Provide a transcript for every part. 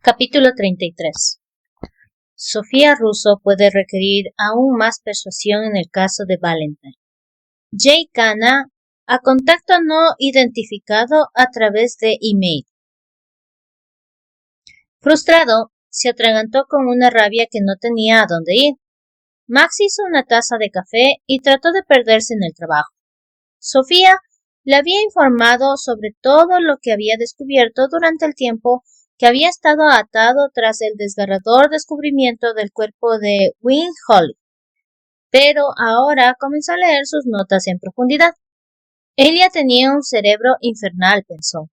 Capítulo 33. Sofía Russo puede requerir aún más persuasión en el caso de Valentine. Jay Khanna a contacto no identificado a través de email. Frustrado, se atragantó con una rabia que no tenía a dónde ir. Max hizo una taza de café y trató de perderse en el trabajo. Sofía le había informado sobre todo lo que había descubierto durante el tiempo que había estado atado tras el desgarrador descubrimiento del cuerpo de Win Holly. Pero ahora comenzó a leer sus notas en profundidad. Ella tenía un cerebro infernal, pensó.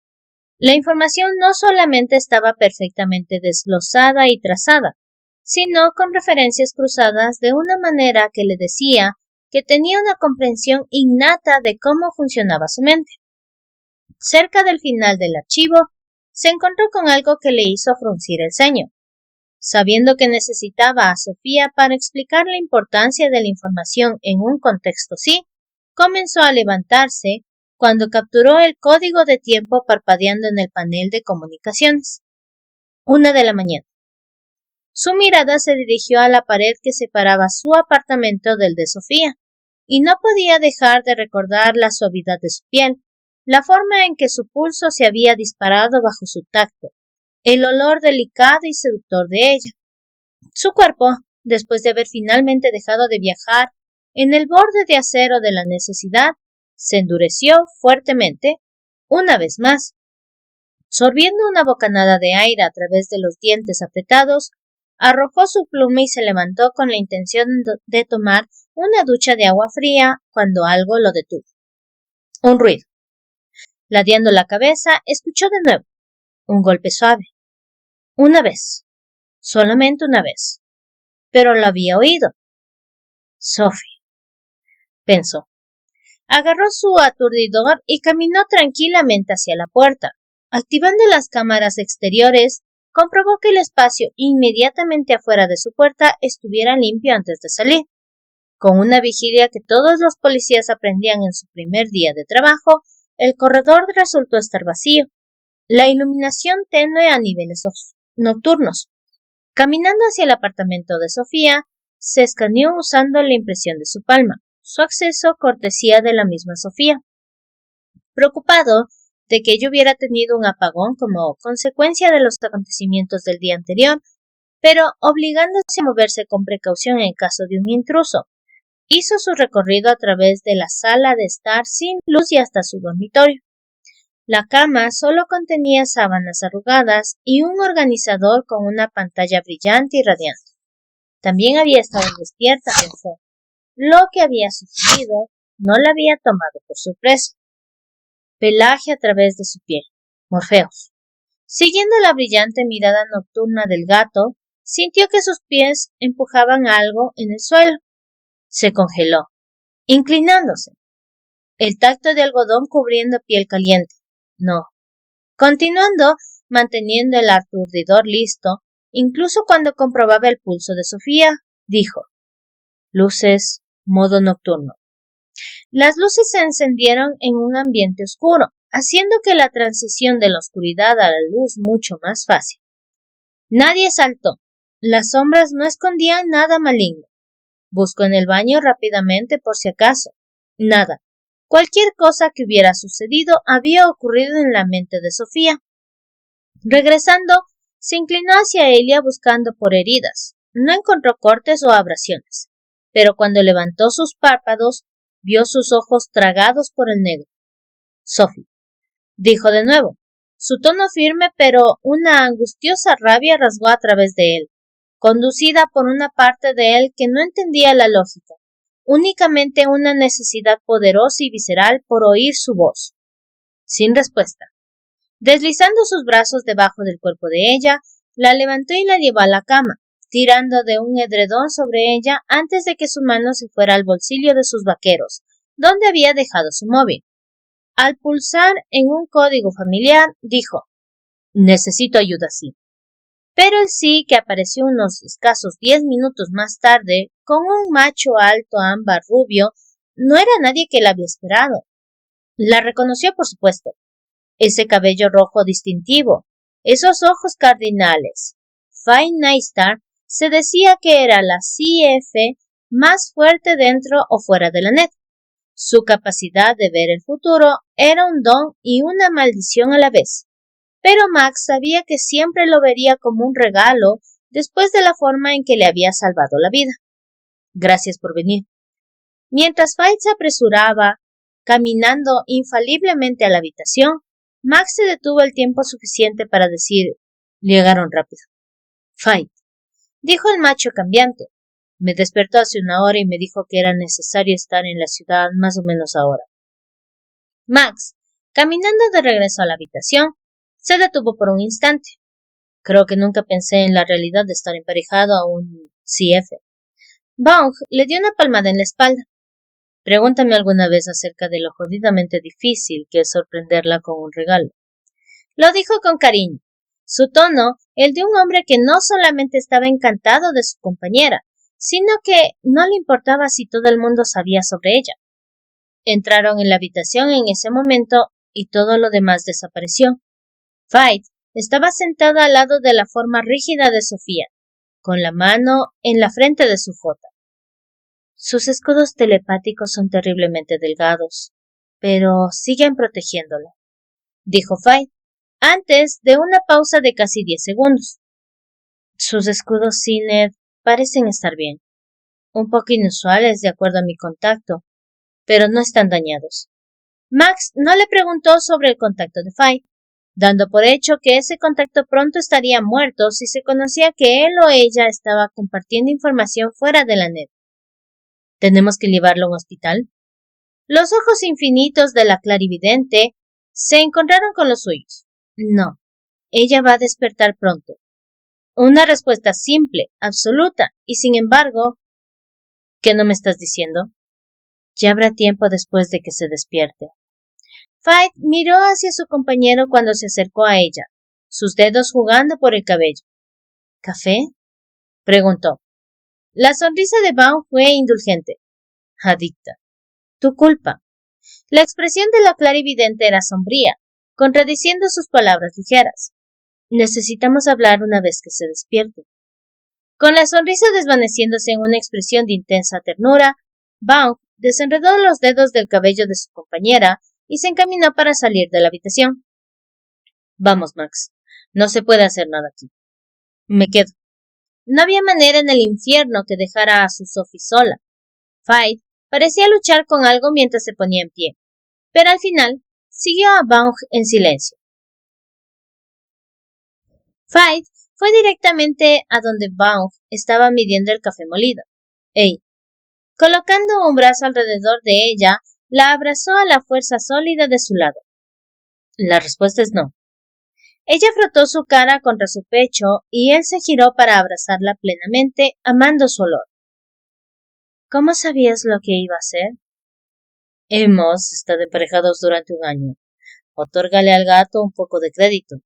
La información no solamente estaba perfectamente desglosada y trazada, sino con referencias cruzadas de una manera que le decía que tenía una comprensión innata de cómo funcionaba su mente. Cerca del final del archivo, se encontró con algo que le hizo fruncir el ceño. Sabiendo que necesitaba a Sofía para explicar la importancia de la información en un contexto así, comenzó a levantarse cuando capturó el código de tiempo parpadeando en el panel de comunicaciones. 1 de la mañana. Su mirada se dirigió a la pared que separaba su apartamento del de Sofía, y no podía dejar de recordar la suavidad de su piel, la forma en que su pulso se había disparado bajo su tacto, el olor delicado y seductor de ella. Su cuerpo, después de haber finalmente dejado de viajar en el borde de acero de la necesidad, se endureció fuertemente, una vez más. Sorbiendo una bocanada de aire a través de los dientes apretados, arrojó su pluma y se levantó con la intención de tomar una ducha de agua fría cuando algo lo detuvo. Un ruido. Ladeando la cabeza, escuchó de nuevo. Un golpe suave. Una vez. Solamente una vez. Pero lo había oído. Sophie, pensó. Agarró su aturdidor y caminó tranquilamente hacia la puerta. Activando las cámaras exteriores, comprobó que el espacio inmediatamente afuera de su puerta estuviera limpio antes de salir. Con una vigilia que todos los policías aprendían en su primer día de trabajo, el corredor resultó estar vacío. La iluminación tenue a niveles nocturnos. Caminando hacia el apartamento de Sofía, se escaneó usando la impresión de su palma, su acceso cortesía de la misma Sofía. Preocupado de que ella hubiera tenido un apagón como consecuencia de los acontecimientos del día anterior, pero obligándose a moverse con precaución en caso de un intruso, hizo su recorrido a través de la sala de estar sin luz y hasta su dormitorio. La cama solo contenía sábanas arrugadas y un organizador con una pantalla brillante y radiante. También había estado despierta, pensó. Lo que había sucedido no la había tomado por sorpresa. Pelaje a través de su piel. Morfeos. Siguiendo la brillante mirada nocturna del gato, sintió que sus pies empujaban algo en el suelo. Se congeló, inclinándose. El tacto de algodón cubriendo piel caliente. No. Continuando, manteniendo el aturdidor listo, incluso cuando comprobaba el pulso de Sofía, dijo: luces, modo nocturno. Las luces se encendieron en un ambiente oscuro, haciendo que la transición de la oscuridad a la luz mucho más fácil. Nadie saltó. Las sombras no escondían nada maligno. Buscó en el baño rápidamente por si acaso. Nada. Cualquier cosa que hubiera sucedido había ocurrido en la mente de Sofía. Regresando, se inclinó hacia ella buscando por heridas. No encontró cortes o abrasiones, pero cuando levantó sus párpados, vio sus ojos tragados por el negro. Sophie, dijo de nuevo. Su tono firme, pero una angustiosa rabia rasgó a través de él, conducida por una parte de él que no entendía la lógica, únicamente una necesidad poderosa y visceral por oír su voz. Sin respuesta. Deslizando sus brazos debajo del cuerpo de ella, la levantó y la llevó a la cama, tirando de un edredón sobre ella antes de que su mano se fuera al bolsillo de sus vaqueros, donde había dejado su móvil. Al pulsar en un código familiar, dijo: necesito ayuda, sí. Pero el sí, que apareció unos escasos 10 minutos más tarde, con un macho alto ámbar rubio, no era nadie que la había esperado. La reconoció, por supuesto. Ese cabello rojo distintivo, Esos ojos cardinales. Faye Nightstar se decía que era la CF más fuerte dentro o fuera de la net. Su capacidad de ver el futuro era un don y una maldición a la vez. Pero Max sabía que siempre lo vería como un regalo después de la forma en que le había salvado la vida. Gracias por venir. Mientras Faye se apresuraba, caminando infaliblemente a la habitación, Max se detuvo el tiempo suficiente para decir: llegaron rápido. Faye, dijo el macho cambiante. Me despertó hace una hora y me dijo que era necesario estar en la ciudad más o menos ahora. Max, caminando de regreso a la habitación, se detuvo por un instante. Creo que nunca pensé en la realidad de estar emparejado a un CF. Bong le dio una palmada en la espalda. Pregúntame alguna vez acerca de lo jodidamente difícil que es sorprenderla con un regalo. Lo dijo con cariño, su tono el de un hombre que no solamente estaba encantado de su compañera, sino que no le importaba si todo el mundo sabía sobre ella. Entraron en la habitación en ese momento y todo lo demás desapareció. Faye estaba sentada al lado de la forma rígida de Sofía, con la mano en la frente de su jota. Sus escudos telepáticos son terriblemente delgados, pero siguen protegiéndolo, dijo Faye, antes de una pausa de casi 10 segundos. Sus escudos Cyneth parecen estar bien, un poco inusuales de acuerdo a mi contacto, pero no están dañados. Max no le preguntó sobre el contacto de Faye, dando por hecho que ese contacto pronto estaría muerto si se conocía que él o ella estaba compartiendo información fuera de la net. ¿Tenemos que llevarlo a un hospital? Los ojos infinitos de la clarividente se encontraron con los suyos. No, ella va a despertar pronto. Una respuesta simple, absoluta, y sin embargo, ¿qué no me estás diciendo? Ya habrá tiempo después de que se despierte. Faye miró hacia su compañero cuando se acercó a ella, sus dedos jugando por el cabello. ¿Café? Preguntó. La sonrisa de Baum fue indulgente. Adicta. Tu culpa. La expresión de la clarividente era sombría, contradiciendo sus palabras ligeras. Necesitamos hablar una vez que se despierte. Con la sonrisa desvaneciéndose en una expresión de intensa ternura, Baum desenredó los dedos del cabello de su compañera y se encaminó para salir de la habitación. Vamos, Max. No se puede hacer nada aquí. Me quedo. No había manera en el infierno que dejara a su Sophie sola. Faye parecía luchar con algo mientras se ponía en pie, pero al final siguió a Baum en silencio. Faye fue directamente a donde Baum estaba midiendo el café molido. Ey, colocando un brazo alrededor de ella, la abrazó a la fuerza sólida de su lado. La respuesta es no. Ella frotó su cara contra su pecho y él se giró para abrazarla plenamente, amando su olor. ¿Cómo sabías lo que iba a hacer? Hemos estado emparejados durante un año. Otórgale al gato un poco de crédito.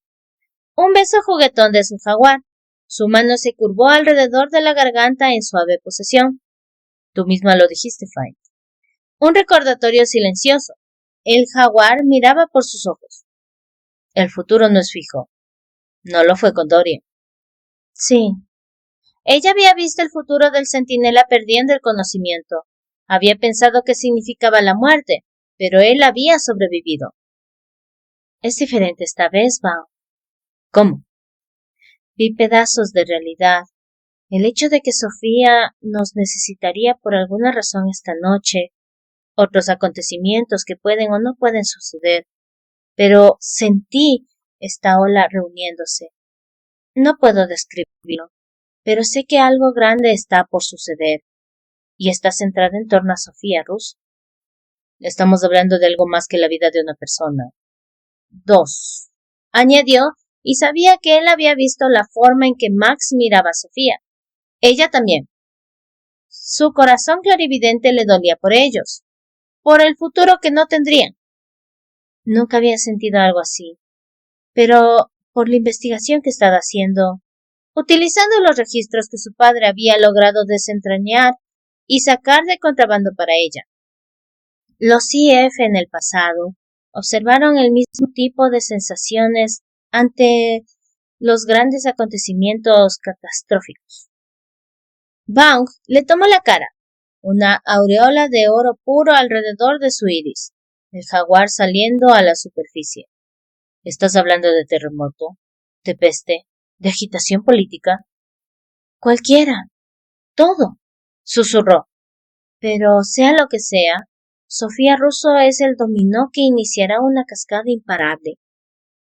Un beso juguetón de su jaguar. Su mano se curvó alrededor de la garganta en suave posesión. Tú misma lo dijiste, Faye. Un recordatorio silencioso. El jaguar miraba por sus ojos. El futuro no es fijo. No lo fue con Dorian. Sí. Ella había visto el futuro del centinela perdiendo el conocimiento. Había pensado que significaba la muerte, pero él había sobrevivido. Es diferente esta vez, Bao. ¿Cómo? Vi pedazos de realidad. El hecho de que Sofía nos necesitaría por alguna razón esta noche, otros acontecimientos que pueden o no pueden suceder, pero sentí esta ola reuniéndose. No puedo describirlo, pero sé que algo grande está por suceder, y está centrada en torno a Sofía, Rus. Estamos hablando de algo más que la vida de una persona. 2. Añadió, y sabía que él había visto la forma en que Max miraba a Sofía. Ella también. Su corazón clarividente le dolía por ellos, por el futuro que no tendrían. Nunca había sentido algo así, pero por la investigación que estaba haciendo, utilizando los registros que su padre había logrado desentrañar y sacar de contrabando para ella. Los CF en el pasado observaron el mismo tipo de sensaciones ante los grandes acontecimientos catastróficos. Vaughn le tomó la cara, una aureola de oro puro alrededor de su iris, el jaguar saliendo a la superficie. ¿Estás hablando de terremoto, de peste, de agitación política? Cualquiera, todo, susurró. Pero sea lo que sea, Sofía Russo es el dominó que iniciará una cascada imparable.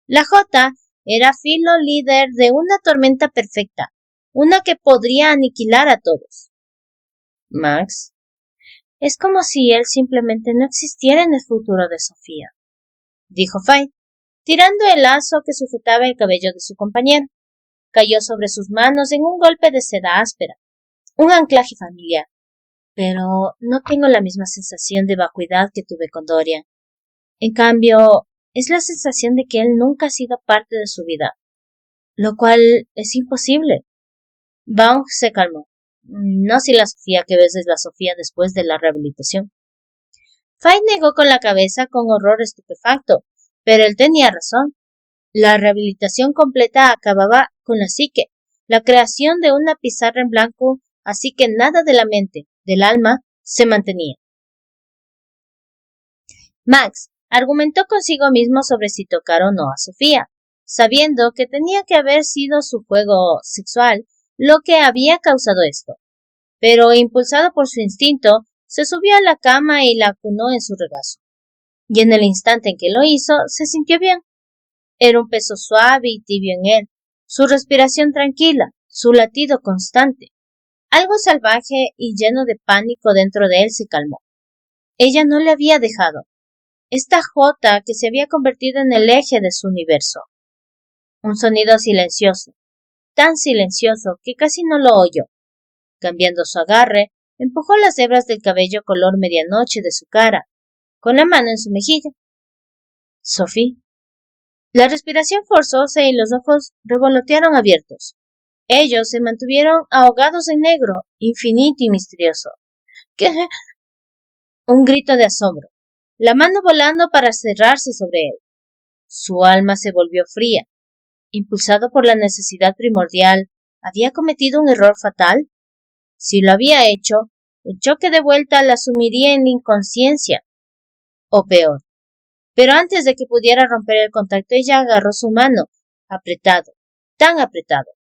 La Jota era filo líder de una tormenta perfecta, una que podría aniquilar a todos. Max, es como si él simplemente no existiera en el futuro de Sofía, dijo Faith, tirando el lazo que sujetaba el cabello de su compañero. Cayó sobre sus manos en un golpe de seda áspera, un anclaje familiar. Pero no tengo la misma sensación de vacuidad que tuve con Dorian. En cambio, es la sensación de que él nunca ha sido parte de su vida, lo cual es imposible. Vaughn se calmó. No si la Sofía que ves es la Sofía después de la rehabilitación. Faye negó con la cabeza con horror estupefacto, pero él tenía razón. La rehabilitación completa acababa con la psique, la creación de una pizarra en blanco, así que nada de la mente, del alma, se mantenía. Max argumentó consigo mismo sobre si tocar o no a Sofía, sabiendo que tenía que haber sido su juego sexual lo que había causado esto. Pero, impulsado por su instinto, se subió a la cama y la acunó en su regazo. Y en el instante en que lo hizo, se sintió bien. Era un peso suave y tibio en él, su respiración tranquila, su latido constante. Algo salvaje y lleno de pánico dentro de él se calmó. Ella no le había dejado. Esta jota que se había convertido en el eje de su universo. Un sonido silencioso, tan silencioso que casi no lo oyó. Cambiando su agarre, empujó las hebras del cabello color medianoche de su cara, con la mano en su mejilla. Sophie. La respiración forzosa y los ojos revolotearon abiertos. Ellos se mantuvieron ahogados en negro, infinito y misterioso. ¿Qué? Un grito de asombro, la mano volando para cerrarse sobre él. Su alma se volvió fría. Impulsado por la necesidad primordial, ¿había cometido un error fatal? Si lo había hecho, el choque de vuelta la sumiría en la inconsciencia. O peor. Pero antes de que pudiera romper el contacto, ella agarró su mano, apretado, tan apretado.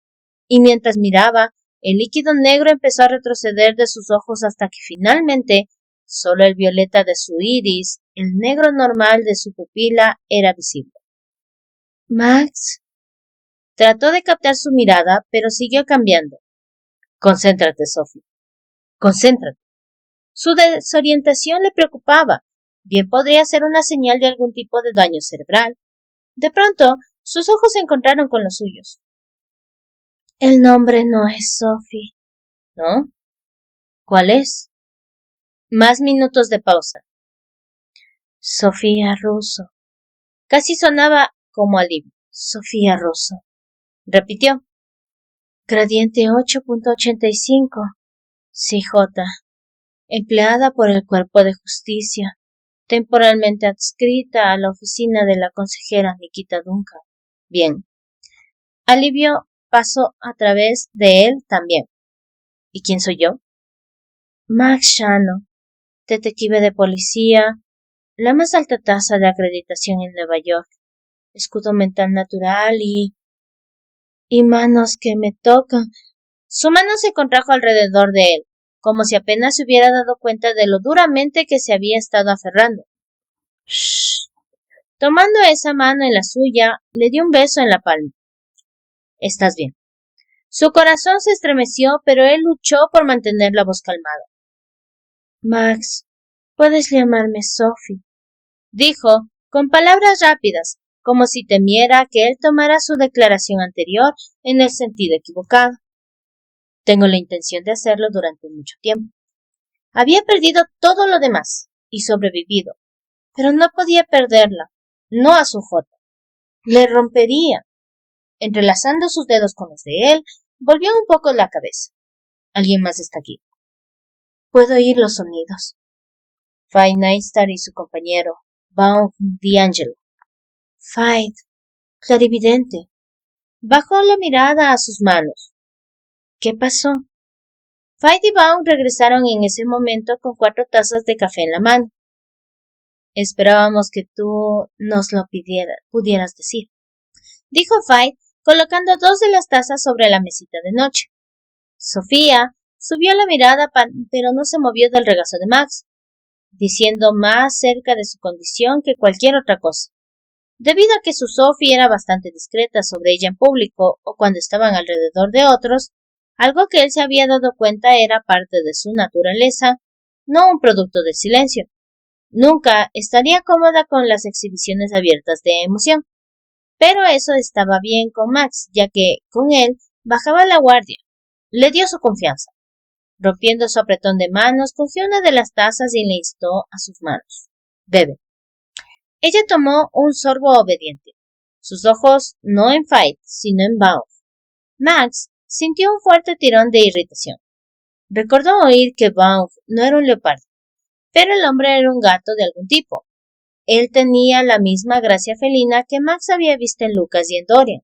Y mientras miraba, el líquido negro empezó a retroceder de sus ojos hasta que finalmente solo el violeta de su iris, el negro normal de su pupila, era visible. Max trató de captar su mirada, pero siguió cambiando. Concéntrate, Sophie. Concéntrate. Su desorientación le preocupaba. Bien podría ser una señal de algún tipo de daño cerebral. De pronto, sus ojos se encontraron con los suyos. El nombre no es Sophie. ¿No? ¿Cuál es? Más minutos de pausa. Sofía Russo. Casi sonaba como alivio. Sofía Russo. Repitió. Gradiente 8.85. CJ. Empleada por el Cuerpo de Justicia. Temporalmente adscrita a la oficina de la consejera Nikita Duncan. Bien. Alivio pasó a través de él también. ¿Y quién soy yo? Max Shannon, detective de policía, la más alta tasa de acreditación en Nueva York, escudo mental natural y manos que me tocan. Su mano se contrajo alrededor de él, como si apenas se hubiera dado cuenta de lo duramente que se había estado aferrando. Shh. Tomando esa mano en la suya, le dio un beso en la palma. Estás bien. Su corazón se estremeció, pero él luchó por mantener la voz calmada. Max, puedes llamarme Sophie, dijo, con palabras rápidas, como si temiera que él tomara su declaración anterior en el sentido equivocado. Tengo la intención de hacerlo durante mucho tiempo. Había perdido todo lo demás y sobrevivido, pero no podía perderla, no a su Jota. Le rompería. Entrelazando sus dedos con los de él, volvió un poco la cabeza. Alguien más está aquí. Puedo oír los sonidos. Faye Nightstar y su compañero, Vaughn D'Angelo. Faye, clarividente. Bajó la mirada a sus manos. ¿Qué pasó? Fight y Vaughn regresaron en ese momento con 4 tazas de café en la mano. Esperábamos que tú nos lo pudieras decir, dijo Fight, colocando 2 de las tazas sobre la mesita de noche. Sofía subió la mirada, pero no se movió del regazo de Max, diciendo más cerca de su condición que cualquier otra cosa. Debido a que su Sophie era bastante discreta sobre ella en público o cuando estaban alrededor de otros, algo que él se había dado cuenta era parte de su naturaleza, no un producto del silencio. Nunca estaría cómoda con las exhibiciones abiertas de emoción. Pero eso estaba bien con Max, ya que con él bajaba la guardia. Le dio su confianza. Rompiendo su apretón de manos, cogió una de las tazas y le instó a sus manos. Bebe. Ella tomó un sorbo obediente, sus ojos no en Fight, sino en Vaughn. Max sintió un fuerte tirón de irritación. Recordó oír que Vaughn no era un leopardo, pero el hombre era un gato de algún tipo. Él tenía la misma gracia felina que Max había visto en Lucas y en Dorian.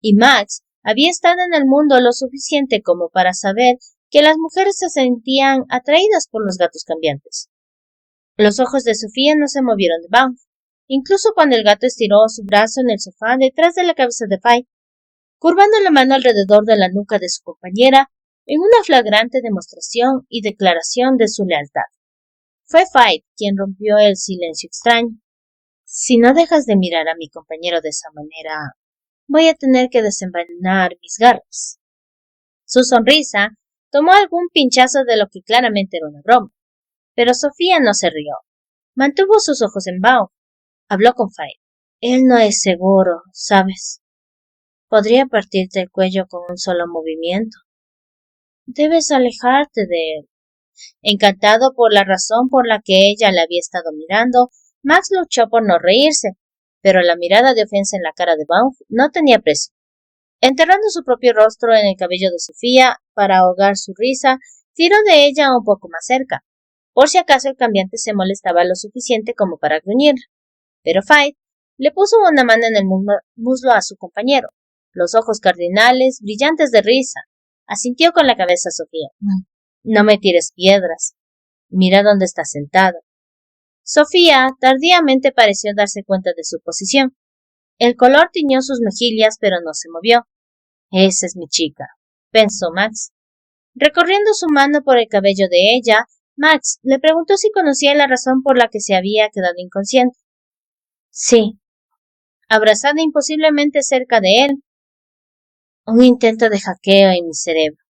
Y Max había estado en el mundo lo suficiente como para saber que las mujeres se sentían atraídas por los gatos cambiantes. Los ojos de Sofía no se movieron de Vaughn, incluso cuando el gato estiró su brazo en el sofá detrás de la cabeza de Fight, curvando la mano alrededor de la nuca de su compañera en una flagrante demostración y declaración de su lealtad. Fue Fight quien rompió el silencio extraño. Si no dejas de mirar a mi compañero de esa manera, voy a tener que desenvainar mis garras. Su sonrisa tomó algún pinchazo de lo que claramente era una broma, pero Sofía no se rió. Mantuvo sus ojos en Vaughn. Habló con Fight. Él no es seguro, ¿sabes? Podría partirte el cuello con un solo movimiento. Debes alejarte de él. Encantado por la razón por la que ella le había estado mirando, Max luchó por no reírse, pero la mirada de ofensa en la cara de Vaughn no tenía precio. Enterrando su propio rostro en el cabello de Sofía para ahogar su risa, tiró de ella un poco más cerca, por si acaso el cambiante se molestaba lo suficiente como para gruñir. Pero Fight le puso una mano en el muslo a su compañero, los ojos cardinales, brillantes de risa. Asintió con la cabeza Sofía. No me tires piedras. Mira dónde está sentado. Sofía tardíamente pareció darse cuenta de su posición. El color tiñó sus mejillas, pero no se movió. Esa es mi chica, pensó Max. Recorriendo su mano por el cabello de ella, Max le preguntó si conocía la razón por la que se había quedado inconsciente. Sí. Abrazada imposiblemente cerca de él. Un intento de hackeo en mi cerebro.